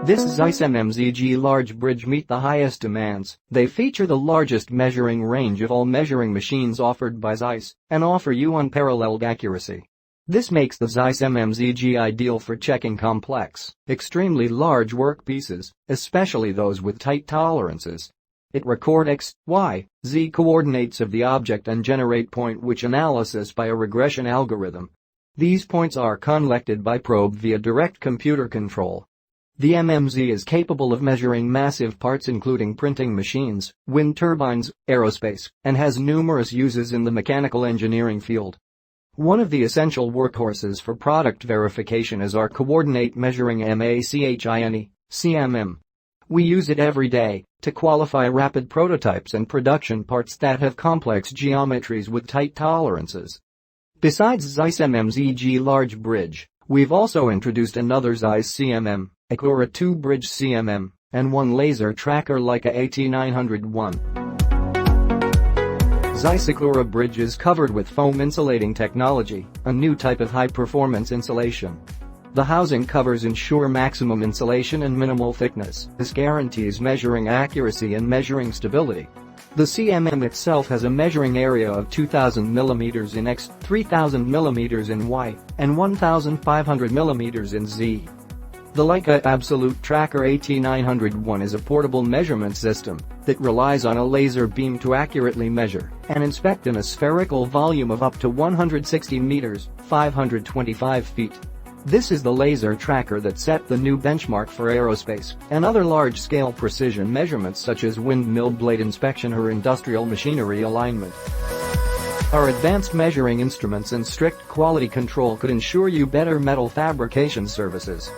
This ZEISS MMZ large bridge meet the highest demands. They feature the largest measuring range of all measuring machines offered by ZEISS and offer you unparalleled accuracy. This makes the ZEISS MMZ ideal for checking complex, extremely large workpieces, especially those with tight tolerances. It record X, Y, Z coordinates of the object and generate point-which analysis by a regression algorithm. These points are collected by probe via direct computer control. The MMZ is capable of measuring massive parts including printing machines, wind turbines, aerospace, and has numerous uses in the mechanical engineering field. One of the essential workhorses for product verification is our coordinate measuring machine, CMM. We use it every day to qualify rapid prototypes and production parts that have complex geometries with tight tolerances. Besides ZEISS MMZ large bridge, we've also introduced another ZEISS CMM, ACCAUR 2 bridge CMM, and one laser tracker Leica AT-901. ZEISS ACCAUR bridge is covered with foam insulating technology, a new type of high-performance insulation. The housing covers ensure maximum insulation and minimal thickness. This guarantees measuring accuracy and measuring stability. The CMM itself has a measuring area of 2,000 mm in X, 3,000 mm in Y, and 1,500 mm in Z. The Leica Absolute Tracker AT-901 is a portable measurement system that relies on a laser beam to accurately measure and inspect in a spherical volume of up to 160 meters, 525 feet. This is the laser tracker that set the new benchmark for aerospace and other large-scale precision measurements such as windmill blade inspection or industrial machinery alignment. Our advanced measuring instruments and strict quality control could ensure you better metal fabrication services.